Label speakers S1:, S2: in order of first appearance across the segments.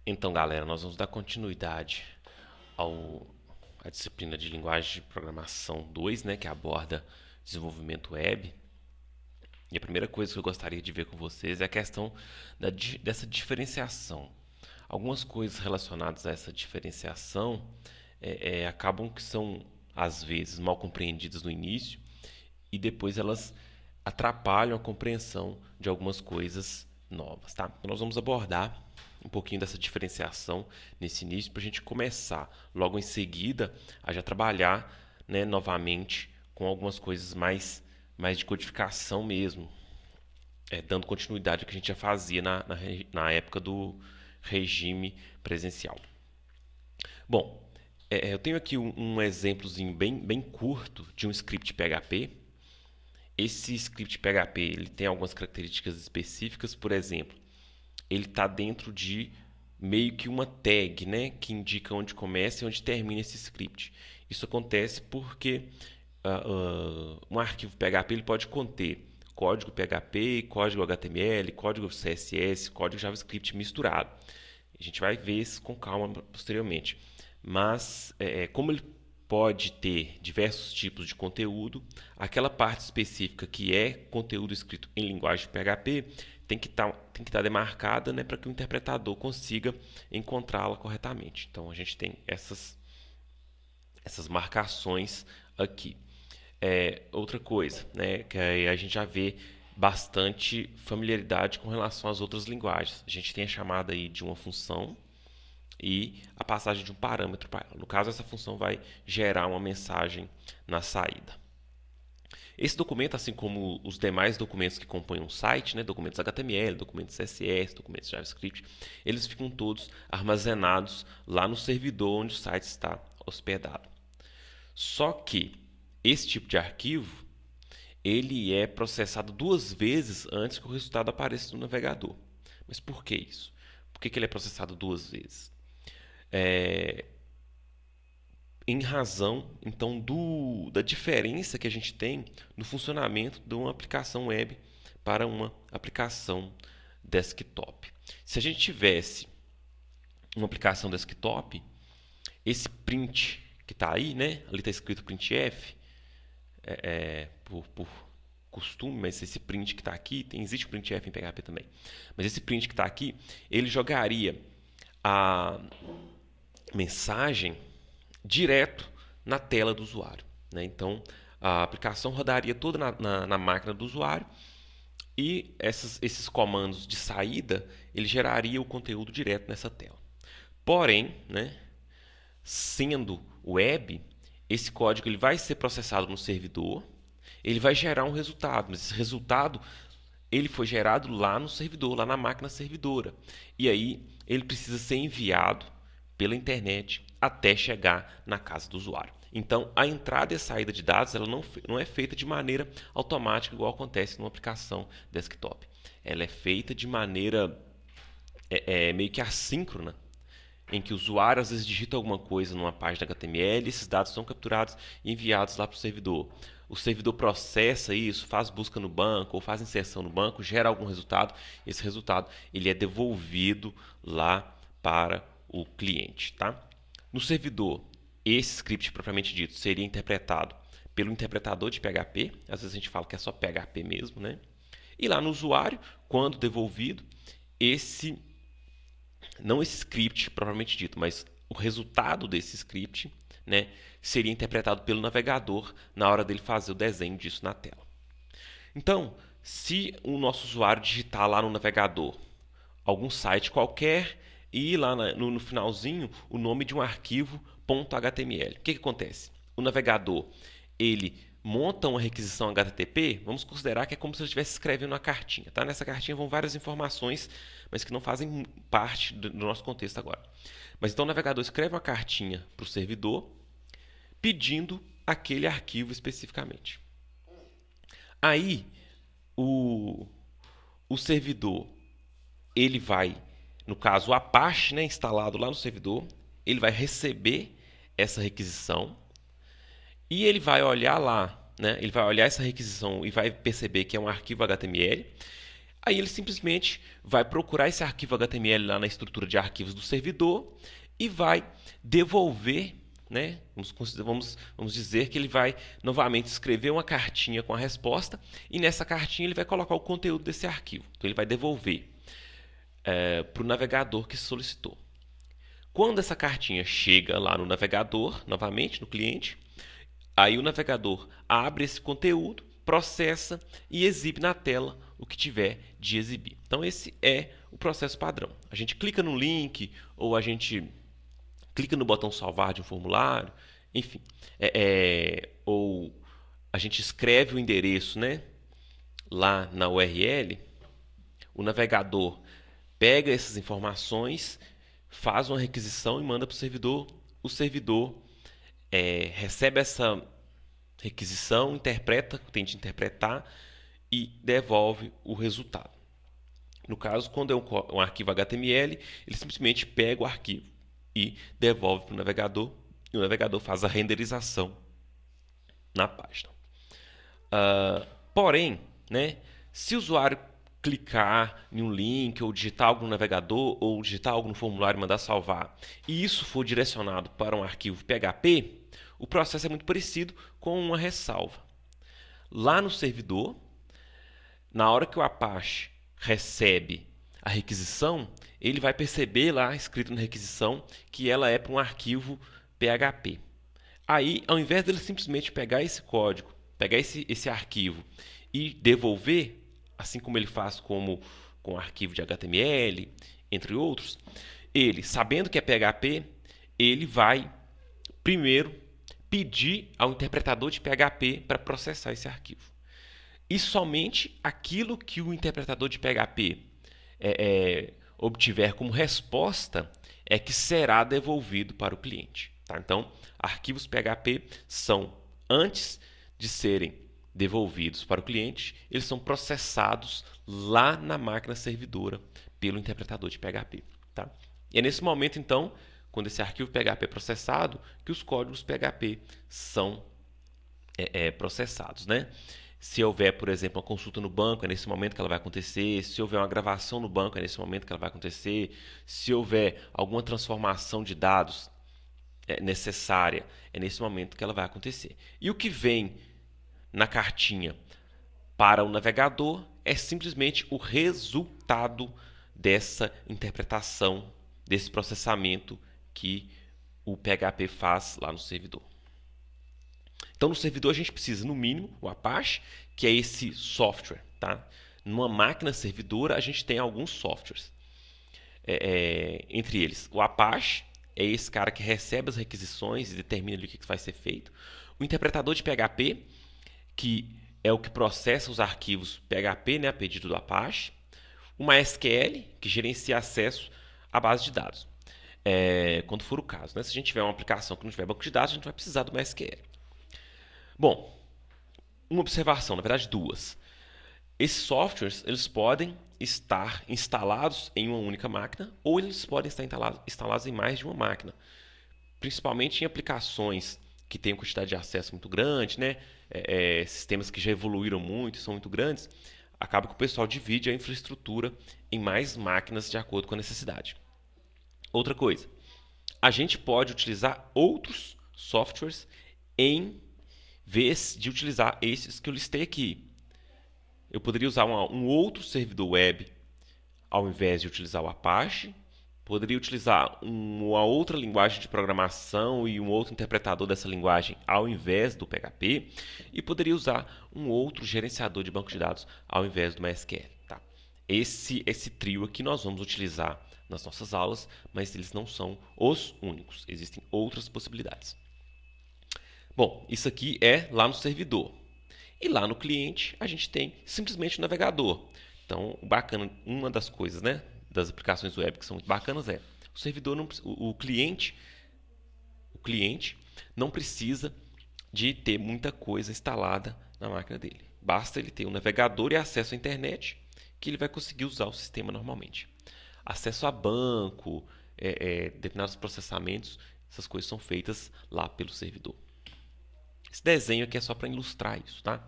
S1: Então, galera, nós vamos dar continuidade ao, à disciplina de linguagem de programação 2, né, que aborda desenvolvimento web. E a primeira coisa que eu gostaria de ver com vocês é a questão dessa diferenciação. Algumas coisas relacionadas a essa diferenciação acabam que são, às vezes, mal compreendidas no início e depois elas atrapalham a compreensão de algumas coisas novas, tá? Então nós vamos abordar um pouquinho dessa diferenciação nesse início para a gente começar logo em seguida a já trabalhar, né, novamente com algumas coisas mais de codificação mesmo, dando continuidade ao que a gente já fazia na época do regime presencial. Bom, eu tenho aqui um exemplozinho bem curto de um script PHP. Esse script PHP ele tem algumas características específicas, por exemplo, ele está dentro de meio que uma tag, né, que indica onde começa e onde termina esse script. Isso acontece porque um arquivo PHP ele pode conter código PHP, código HTML, código CSS, código JavaScript misturado. A gente vai ver isso com calma posteriormente. Mas, como ele pode ter diversos tipos de conteúdo, aquela parte específica que é conteúdo escrito em linguagem PHP tem que estar demarcada, né, para que o interpretador consiga encontrá-la corretamente. Então a gente tem essas marcações aqui. Outra coisa, né, que aí a gente já vê bastante familiaridade com relação às outras linguagens. A gente tem a chamada aí de uma função e a passagem de um parâmetro para ela. No caso, essa função vai gerar uma mensagem na saída. Esse documento, assim como os demais documentos que compõem um site, né, documentos HTML, documentos CSS, documentos JavaScript, eles ficam todos armazenados lá no servidor onde o site está hospedado. Só que esse tipo de arquivo ele é processado duas vezes antes que o resultado apareça no navegador. Mas por que isso? Por que ele é processado duas vezes? Em razão então da diferença que a gente tem no funcionamento de uma aplicação web para uma aplicação desktop. Se a gente tivesse uma aplicação desktop, esse print que está aí, né? Ali está escrito printf, por costume, mas esse print que está aqui, existe printf em PHP também, mas esse print que está aqui, ele jogaria a mensagem direto na tela do usuário, né? Então, a aplicação rodaria toda na máquina do usuário e esses comandos de saída, ele geraria o conteúdo direto nessa tela. Porém, né, sendo web, esse código ele vai ser processado no servidor, ele vai gerar um resultado, mas esse resultado ele foi gerado lá no servidor, lá na máquina servidora. E aí ele precisa ser enviado pela internet até chegar na casa do usuário. Então, a entrada e a saída de dados ela não é feita de maneira automática, igual acontece numa aplicação desktop. Ela é feita de maneira meio que assíncrona, em que o usuário às vezes digita alguma coisa numa página HTML, esses dados são capturados e enviados lá para o servidor. O servidor processa isso, faz busca no banco ou faz inserção no banco, gera algum resultado. Esse resultado ele é devolvido lá para o cliente, tá? No servidor, esse script propriamente dito seria interpretado pelo interpretador de PHP. Às vezes a gente fala que é só PHP mesmo, né? E lá no usuário, quando devolvido, esse não esse script propriamente dito, mas o resultado desse script, né, seria interpretado pelo navegador na hora dele fazer o desenho disso na tela. Então, se o nosso usuário digitar lá no navegador algum site qualquer e ir lá no finalzinho o nome de um arquivo .html, o que acontece? O navegador ele monta uma requisição HTTP, vamos considerar que é como se ele estivesse escrevendo uma cartinha. Tá? Nessa cartinha vão várias informações, mas que não fazem parte do nosso contexto agora. Mas então o navegador escreve uma cartinha para o servidor pedindo aquele arquivo especificamente. Aí o, o servidor ele vai, no caso o Apache, né, instalado lá no servidor, ele vai receber essa requisição e ele vai olhar lá, né, ele vai olhar essa requisição e vai perceber que é um arquivo HTML. Aí ele simplesmente vai procurar esse arquivo HTML lá na estrutura de arquivos do servidor e vai devolver, né? Vamos dizer que ele vai novamente escrever uma cartinha com a resposta e nessa cartinha ele vai colocar o conteúdo desse arquivo. Então ele vai devolver para o navegador que solicitou. Quando essa cartinha chega lá no navegador, novamente no cliente, aí o navegador abre esse conteúdo, processa e exibe na tela o que tiver de exibir. Então esse é o processo padrão. A gente clica no link ou a gente clica no botão salvar de um formulário, enfim, ou a gente escreve o endereço, né, lá na URL, o navegador pega essas informações, faz uma requisição e manda para o servidor. O servidor recebe essa requisição, interpreta, tenta interpretar e devolve o resultado. No caso, quando é um arquivo HTML, ele simplesmente pega o arquivo e devolve para o navegador, e o navegador faz a renderização na página. Porém, né, se o usuário clicar em um link, ou digitar algo no navegador, ou digitar algo no formulário e mandar salvar, e isso for direcionado para um arquivo PHP, o processo é muito parecido com uma ressalva. Lá no servidor, na hora que o Apache recebe a requisição, ele vai perceber lá, escrito na requisição, que ela é para um arquivo PHP. Aí, ao invés dele simplesmente pegar esse código, pegar esse arquivo e devolver, assim como ele faz com arquivo de HTML, entre outros, ele, sabendo que é PHP, ele vai primeiro pedir ao interpretador de PHP para processar esse arquivo. E somente aquilo que o interpretador de PHP obtiver como resposta é que será devolvido para o cliente. Tá? Então, arquivos PHP são, antes de serem devolvidos para o cliente, eles são processados lá na máquina servidora pelo interpretador de PHP. Tá? E é nesse momento, então, quando esse arquivo PHP é processado, que os códigos PHP são processados, né? Se houver, por exemplo, uma consulta no banco, é nesse momento que ela vai acontecer. Se houver uma gravação no banco, é nesse momento que ela vai acontecer. Se houver alguma transformação de dados necessária, é nesse momento que ela vai acontecer. E o que vem na cartinha para o navegador é simplesmente o resultado dessa interpretação, desse processamento que o PHP faz lá no servidor. Então, no servidor, a gente precisa, no mínimo, o Apache, que é esse software. Tá? Numa máquina servidora, a gente tem alguns softwares. Entre eles, o Apache é esse cara que recebe as requisições e determina ali o que vai ser feito. O interpretador de PHP, que é o que processa os arquivos PHP, né, a pedido do Apache. O MySQL, que gerencia acesso à base de dados, quando for o caso. Né? Se a gente tiver uma aplicação que não tiver banco de dados, a gente vai precisar do MySQL. Bom, uma observação, na verdade duas. Esses softwares eles podem estar instalados em uma única máquina ou eles podem estar instalados em mais de uma máquina. Principalmente em aplicações que têm uma quantidade de acesso muito grande, né? Sistemas que já evoluíram muito e são muito grandes, acaba que o pessoal divide a infraestrutura em mais máquinas de acordo com a necessidade. Outra coisa, a gente pode utilizar outros softwares em vez de utilizar esses que eu listei aqui. Eu poderia usar um outro servidor web ao invés de utilizar o Apache. Poderia utilizar uma outra linguagem de programação e um outro interpretador dessa linguagem ao invés do PHP. E poderia usar um outro gerenciador de banco de dados ao invés do MySQL. Tá? Esse trio aqui nós vamos utilizar nas nossas aulas, mas eles não são os únicos. Existem outras possibilidades. Bom, isso aqui é lá no servidor. E lá no cliente a gente tem simplesmente o navegador. Então, bacana, uma das coisas, né, das aplicações web que são muito bacanas é o servidor não, o cliente não precisa de ter muita coisa instalada na máquina dele. Basta ele ter um navegador e acesso à internet que ele vai conseguir usar o sistema normalmente. Acesso a banco, determinados processamentos, essas coisas são feitas lá pelo servidor. Esse desenho aqui é só para ilustrar isso, tá?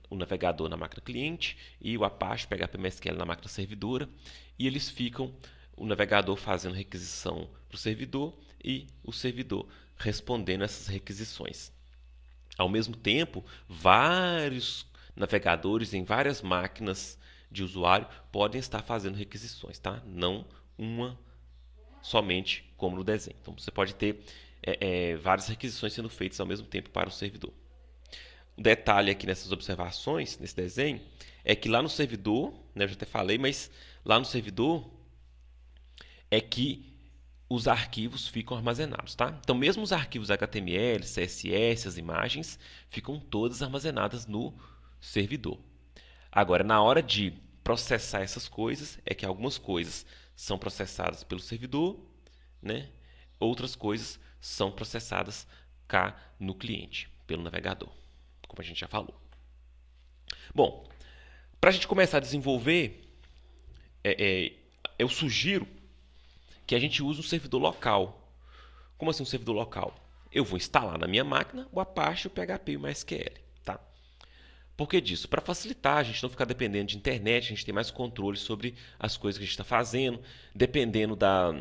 S1: o navegador na máquina cliente e o Apache PHP MySQL na máquina servidora, e eles ficam, o navegador fazendo requisição para o servidor e o servidor respondendo essas requisições. Ao mesmo tempo, vários navegadores em várias máquinas de usuário podem estar fazendo requisições, tá? Não uma somente como no desenho. Então você pode ter várias requisições sendo feitas ao mesmo tempo para o servidor. Um detalhe aqui nessas observações, nesse desenho, é que lá no servidor, né, eu já até falei, mas lá no servidor é que os arquivos ficam armazenados, tá? Então, mesmo os arquivos HTML, CSS, as imagens, ficam todas armazenadas no servidor. Agora, na hora de processar essas coisas, é que algumas coisas são processadas pelo servidor, né? Outras coisas são processadas cá no cliente, pelo navegador, como a gente já falou. Bom, para a gente começar a desenvolver, eu sugiro que a gente use um servidor local. Como assim um servidor local? Eu vou instalar na minha máquina o Apache, o PHP e o MySQL. Tá? Por que disso? Para facilitar, a gente não ficar dependendo de internet, a gente tem mais controle sobre as coisas que a gente está fazendo, dependendo da...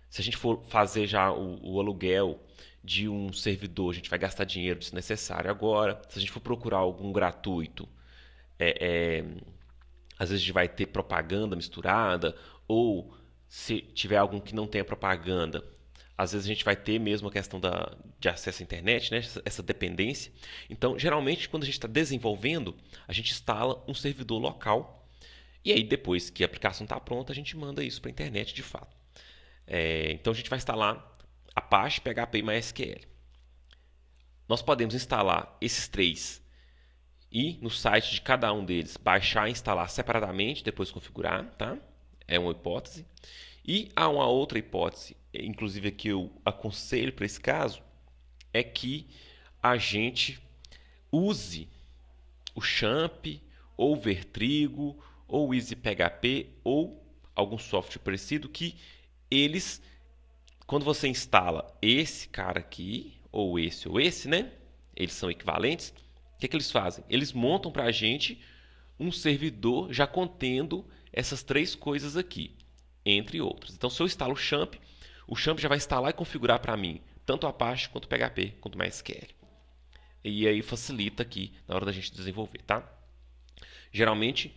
S1: Se a gente for fazer já o aluguel de um servidor, a gente vai gastar dinheiro desnecessário agora. Se a gente for procurar algum gratuito, às vezes a gente vai ter propaganda misturada, ou se tiver algum que não tenha propaganda, às vezes a gente vai ter mesmo a questão de acesso à internet, né? Essa dependência. Então, geralmente, quando a gente está desenvolvendo, a gente instala um servidor local, e aí depois que a aplicação está pronta, a gente manda isso para a internet de fato. Então, a gente vai instalar Apache, PHP e MySQL. Nós podemos instalar esses três e no site de cada um deles baixar e instalar separadamente, depois configurar, tá? É uma hipótese. E há uma outra hipótese, inclusive que eu aconselho para esse caso, é que a gente use o Champ, ou o Vertrigo, ou o EasyPHP, ou algum software parecido, que eles, quando você instala esse cara aqui, ou esse, né? Eles são equivalentes. O que eles fazem? Eles montam para a gente um servidor já contendo essas três coisas aqui, entre outras. Então, se eu instalo o Champ já vai instalar e configurar para mim tanto o Apache, quanto o PHP, quanto o MySQL. E aí facilita aqui na hora da gente desenvolver, tá? Geralmente,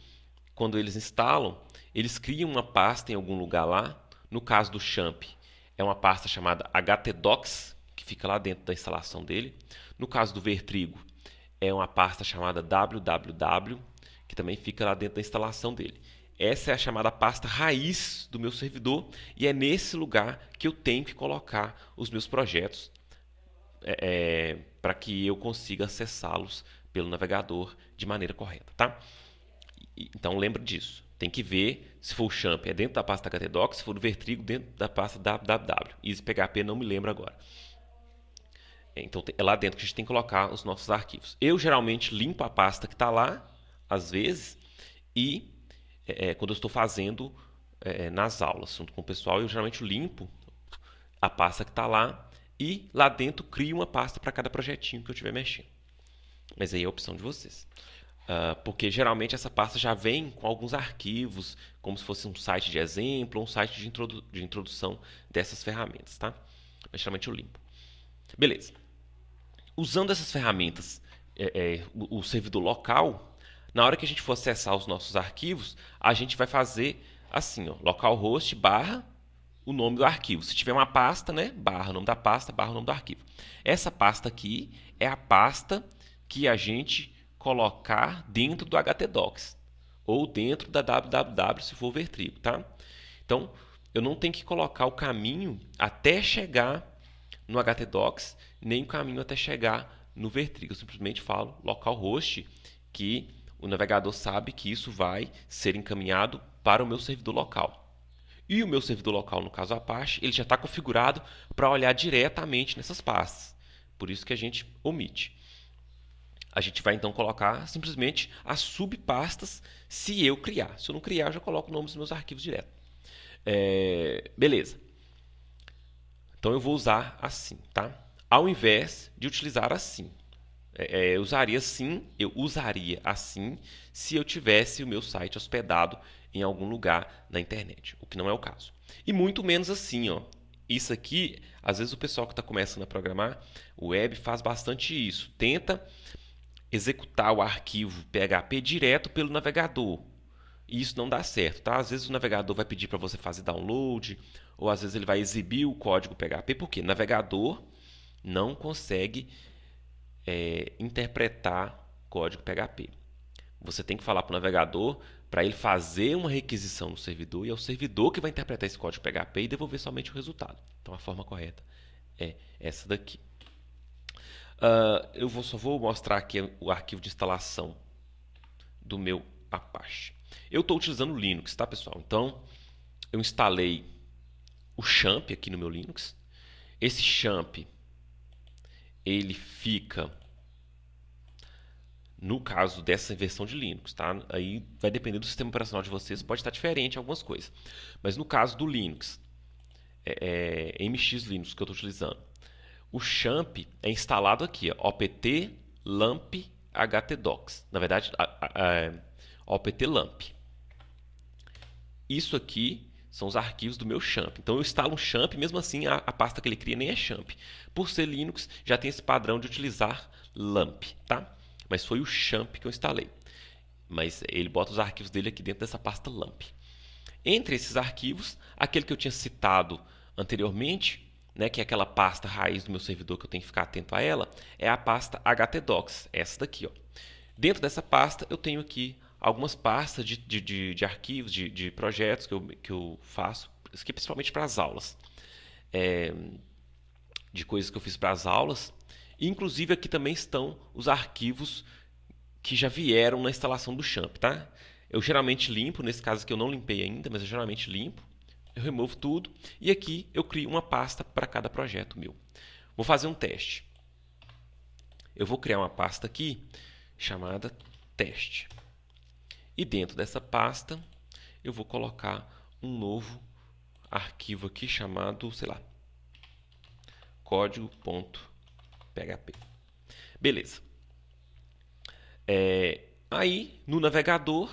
S1: quando eles instalam, eles criam uma pasta em algum lugar lá. No caso do Champ, é uma pasta chamada htdocs, que fica lá dentro da instalação dele. No caso do Vertrigo, é uma pasta chamada www, que também fica lá dentro da instalação dele. Essa é a chamada pasta raiz do meu servidor e é nesse lugar que eu tenho que colocar os meus projetos para que eu consiga acessá-los pelo navegador de maneira correta, tá? Então lembre disso. Tem que ver se for o Champ é dentro da pasta htdocs, se for o Vertrigo dentro da pasta www. EasyPHP não me lembro agora. Então é lá dentro que a gente tem que colocar os nossos arquivos. Eu geralmente limpo a pasta que está lá, às vezes, e quando eu estou fazendo nas aulas, junto com o pessoal, eu geralmente limpo a pasta que está lá e lá dentro crio uma pasta para cada projetinho que eu estiver mexendo. Mas aí é a opção de vocês. Porque geralmente essa pasta já vem com alguns arquivos, como se fosse um site de exemplo ou um site de introdução dessas ferramentas, tá? Mas geralmente eu limpo. Beleza. Usando essas ferramentas, o servidor local, na hora que a gente for acessar os nossos arquivos, a gente vai fazer assim, ó, localhost barra o nome do arquivo. Se tiver uma pasta, né, barra o nome da pasta, barra o nome do arquivo. Essa pasta aqui é a pasta que a gente colocar dentro do htdocs ou dentro da www se for Vertrigo, tá? Então, eu não tenho que colocar o caminho até chegar no htdocs, nem o caminho até chegar no Vertrigo. Eu simplesmente falo localhost, que o navegador sabe que isso vai ser encaminhado para o meu servidor local. E o meu servidor local, no caso Apache, ele já está configurado para olhar diretamente nessas pastas. Por isso que a gente omite. A gente vai então colocar simplesmente as subpastas se eu criar. Se eu não criar, eu já coloco o nome dos meus arquivos direto. Beleza. Então eu vou usar assim, tá? Ao invés de utilizar assim. eu usaria assim se eu tivesse o meu site hospedado em algum lugar na internet, o que não é o caso. E muito menos assim, ó. Isso aqui, às vezes o pessoal que está começando a programar o web faz bastante isso. Tenta executar o arquivo PHP direto pelo navegador. E isso não dá certo, tá? Às vezes o navegador vai pedir para você fazer download, ou às vezes ele vai exibir o código PHP, porque o navegador não consegue interpretar código PHP. Você tem que falar para o navegador para ele fazer uma requisição no servidor e é o servidor que vai interpretar esse código PHP e devolver somente o resultado. Então a forma correta é essa daqui. Só vou mostrar aqui o arquivo de instalação do meu Apache. Eu estou utilizando o Linux, tá, pessoal? Então eu instalei o XAMPP aqui no meu Linux. Esse XAMPP ele fica no caso dessa versão de Linux, tá? Aí vai depender do sistema operacional de vocês, pode estar diferente em algumas coisas. Mas no caso do Linux, MX Linux que eu estou utilizando, o XAMPP é instalado aqui, ó, opt lamp htdocs. Na verdade, opt lamp. Isso aqui são os arquivos do meu XAMPP. Então eu instalo um XAMPP, mesmo assim a pasta que ele cria nem é XAMPP. Por ser Linux, já tem esse padrão de utilizar lamp, tá? Mas foi o XAMPP que eu instalei. Mas ele bota os arquivos dele aqui dentro dessa pasta lamp. Entre esses arquivos, aquele que eu tinha citado anteriormente, né, que é aquela pasta raiz do meu servidor que eu tenho que ficar atento a ela, é a pasta htdocs, essa daqui, ó. Dentro dessa pasta eu tenho aqui algumas pastas de arquivos, de projetos que eu faço, isso aqui principalmente para as aulas, de coisas que eu fiz para as aulas. E, inclusive aqui também estão os arquivos que já vieram na instalação do XAMPP, tá? Eu geralmente limpo, nesse caso aqui eu não limpei ainda, mas eu geralmente limpo. Eu removo tudo e aqui eu crio uma pasta para cada projeto meu. Vou fazer um teste. Eu vou criar uma pasta aqui chamada teste. E dentro dessa pasta eu vou colocar um novo arquivo aqui chamado, sei lá, código.php. Beleza. Aí no navegador,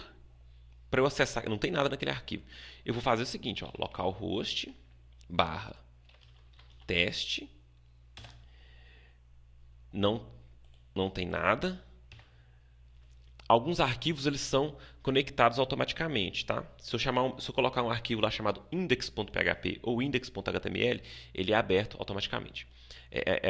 S1: para eu acessar, não tem nada naquele arquivo. Eu vou fazer o seguinte, ó, localhost barra teste, não tem nada. Alguns arquivos eles são conectados automaticamente, tá? Se eu colocar um arquivo lá chamado index.php ou index.html, ele é aberto automaticamente.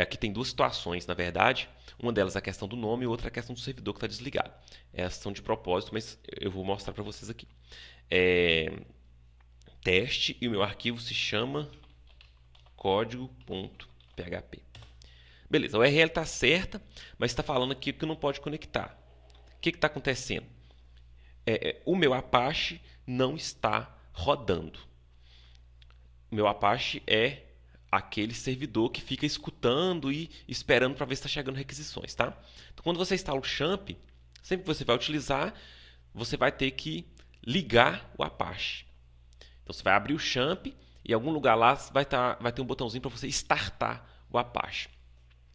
S1: Aqui tem duas situações, na verdade. Uma delas é a questão do nome e outra é a questão do servidor que está desligado. Essas são de propósito, mas eu vou mostrar para vocês aqui. Teste e o meu arquivo se chama código.php. Beleza, a URL está certa, mas está falando aqui que não pode conectar. O que está acontecendo? O meu Apache não está rodando. O meu Apache é aquele servidor que fica escutando e esperando para ver se está chegando requisições, tá? Então, quando você instala o XAMPP, sempre que você vai utilizar, você vai ter que ligar o Apache. Então, você vai abrir o XAMPP e em algum lugar lá vai ter um botãozinho para você startar o Apache.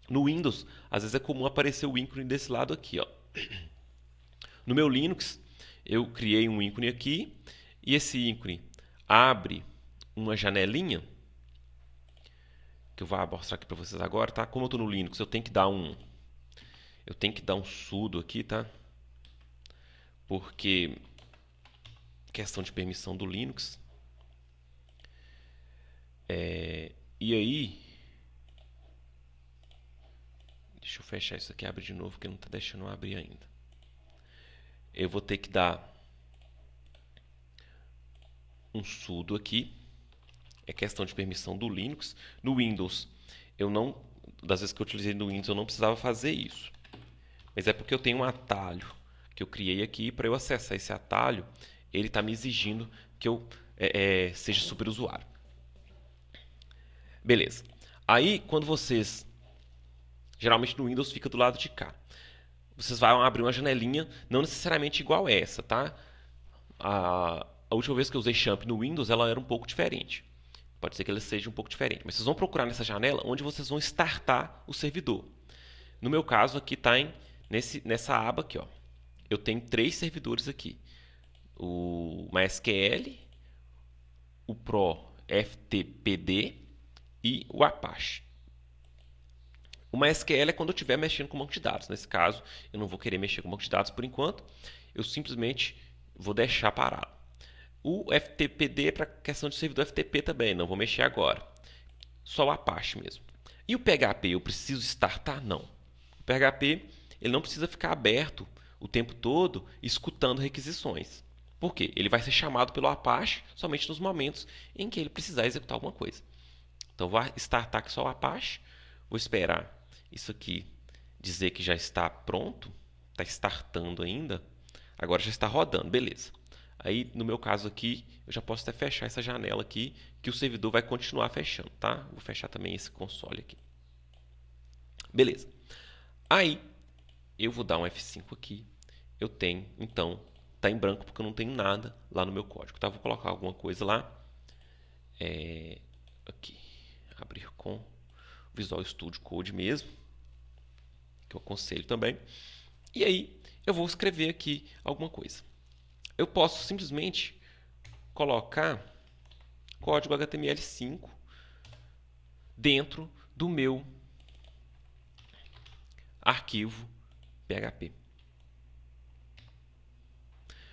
S1: No Windows, às vezes é comum aparecer o ícone desse lado aqui, ó. No meu Linux, eu criei um ícone aqui e esse ícone abre uma janelinha que eu vou mostrar aqui para vocês agora, tá? Como eu estou no Linux, eu tenho que dar um sudo aqui, tá? Porque questão de permissão do Linux. E aí, deixa eu fechar isso aqui e abrir de novo, porque não está deixando eu abrir ainda. Eu vou ter que dar um sudo aqui. É questão de permissão do Linux. No Windows, das vezes que eu utilizei no Windows, eu não precisava fazer isso. Mas é porque eu tenho um atalho que eu criei aqui. Para eu acessar esse atalho, ele está me exigindo que eu seja superusuário. Beleza. Aí, quando vocês... Geralmente no Windows fica do lado de cá. Vocês vão abrir uma janelinha, não necessariamente igual essa, tá? A última vez que eu usei XAMPP no Windows, ela era um pouco diferente. Pode ser que ela seja um pouco diferente. Mas vocês vão procurar nessa janela onde vocês vão startar o servidor. No meu caso, aqui está nessa aba aqui, ó. Eu tenho 3 servidores aqui. O MySQL, o Pro FTPD e o Apache. O MySQL é quando eu estiver mexendo com banco de dados. Nesse caso, eu não vou querer mexer com banco de dados por enquanto. Eu simplesmente vou deixar parado. O FTPD é para questão de servidor FTP também, não vou mexer agora. Só o Apache mesmo. E o PHP, eu preciso startar? Não. O PHP ele não precisa ficar aberto o tempo todo escutando requisições. Por quê? Ele vai ser chamado pelo Apache somente nos momentos em que ele precisar executar alguma coisa. Então, vou startar aqui só o Apache. Vou esperar isso aqui dizer que já está pronto. Está startando ainda. Agora já está rodando, beleza. Aí, no meu caso aqui, eu já posso até fechar essa janela aqui, que o servidor vai continuar fechando, tá? Vou fechar também esse console aqui. Beleza. Aí, eu vou dar um F5 aqui. Eu tenho, então, tá em branco porque eu não tenho nada lá no meu código, tá? Vou colocar alguma coisa lá. Aqui, abrir com Visual Studio Code mesmo, que eu aconselho também. E aí, eu vou escrever aqui alguma coisa. Eu posso simplesmente colocar código HTML5 dentro do meu arquivo PHP.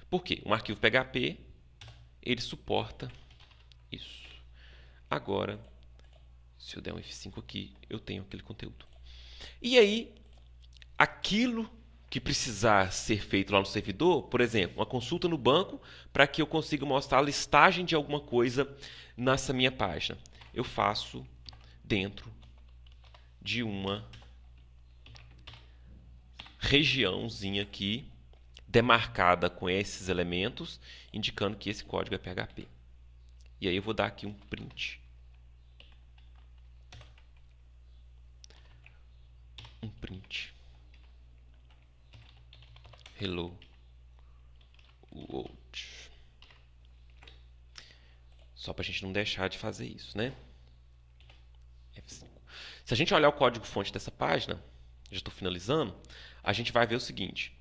S1: Por quê? Um arquivo PHP, ele suporta isso. Agora, se eu der um F5 aqui, eu tenho aquele conteúdo. E aí, aquilo que precisar ser feito lá no servidor, por exemplo, uma consulta no banco para que eu consiga mostrar a listagem de alguma coisa nessa minha página. Eu faço dentro de uma regiãozinha aqui demarcada com esses elementos, indicando que esse código é PHP. E aí eu vou dar aqui um print. Um print. Hello world. Só para a gente não deixar de fazer isso, né? F5. Se a gente olhar o código-fonte dessa página, já estou finalizando, a gente vai ver o seguinte.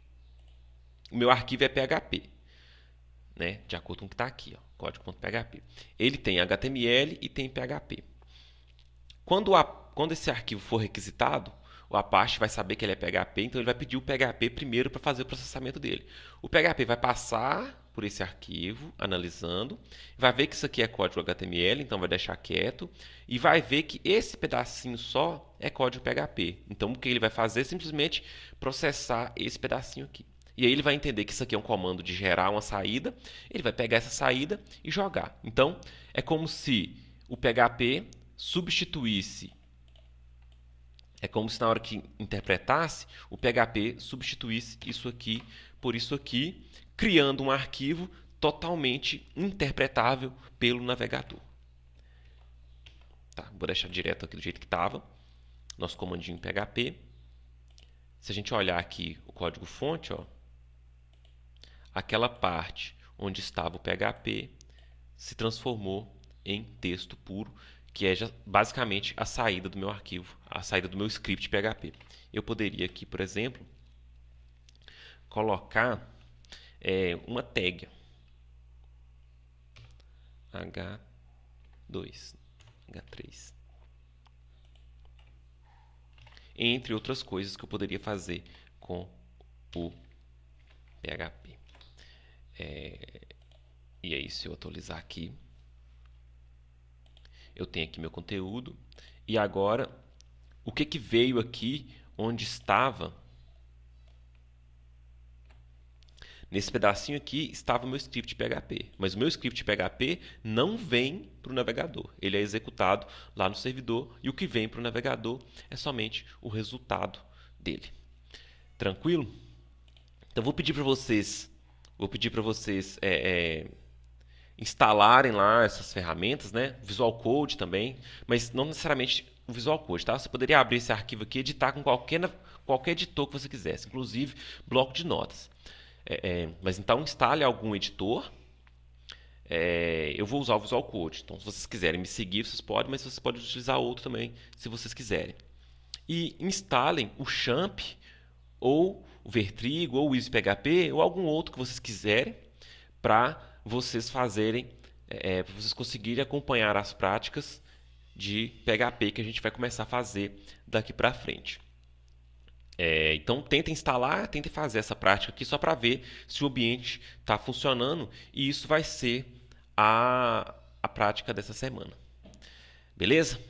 S1: O meu arquivo é PHP, né? De acordo com o que está aqui, ó, código.php. Ele tem HTML e tem PHP. Quando esse arquivo for requisitado, o Apache vai saber que ele é PHP, então ele vai pedir o PHP primeiro para fazer o processamento dele. O PHP vai passar por esse arquivo, analisando, vai ver que isso aqui é código HTML, então vai deixar quieto, e vai ver que esse pedacinho só é código PHP. Então o que ele vai fazer é simplesmente processar esse pedacinho aqui. E aí ele vai entender que isso aqui é um comando de gerar uma saída, ele vai pegar essa saída e jogar. Então é como se o PHP substituísse. É como se na hora que interpretasse, o PHP substituísse isso aqui por isso aqui, criando um arquivo totalmente interpretável pelo navegador. Tá, vou deixar direto aqui do jeito que estava. Nosso comandinho PHP. Se a gente olhar aqui o código-fonte, ó, aquela parte onde estava o PHP se transformou em texto puro, que é basicamente a saída do meu arquivo, a saída do meu script PHP. Eu poderia aqui, por exemplo, colocar uma tag H2, H3, entre outras coisas que eu poderia fazer com o PHP. E aí, se eu atualizar aqui, eu tenho aqui meu conteúdo. E agora, o que veio aqui onde estava? Nesse pedacinho aqui estava o meu script PHP. Mas o meu script PHP não vem para o navegador. Ele é executado lá no servidor. E o que vem para o navegador é somente o resultado dele. Tranquilo? Então, vou pedir para vocês instalarem lá essas ferramentas, né? Visual Code também, mas não necessariamente o Visual Code, tá? Você poderia abrir esse arquivo aqui e editar com qualquer editor que você quisesse, inclusive bloco de notas. Mas então instale algum editor. Eu vou usar o Visual Code, então se vocês quiserem me seguir, vocês podem, mas vocês podem utilizar outro também, se vocês quiserem. e instalem o Champ ou o Vertrigo ou o EasyPHP ou algum outro que vocês quiserem para vocês fazerem, vocês conseguirem acompanhar as práticas de PHP que a gente vai começar a fazer daqui para frente. Então, tentem instalar, tentem fazer essa prática aqui só para ver se o ambiente está funcionando, e isso vai ser a prática dessa semana. Beleza?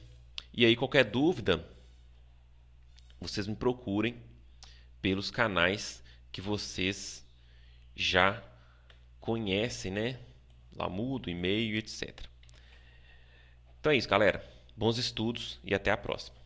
S1: E aí, qualquer dúvida, vocês me procurem pelos canais que vocês já conhecem, né? Lamudo, e-mail, etc. Então é isso, galera. Bons estudos e até a próxima.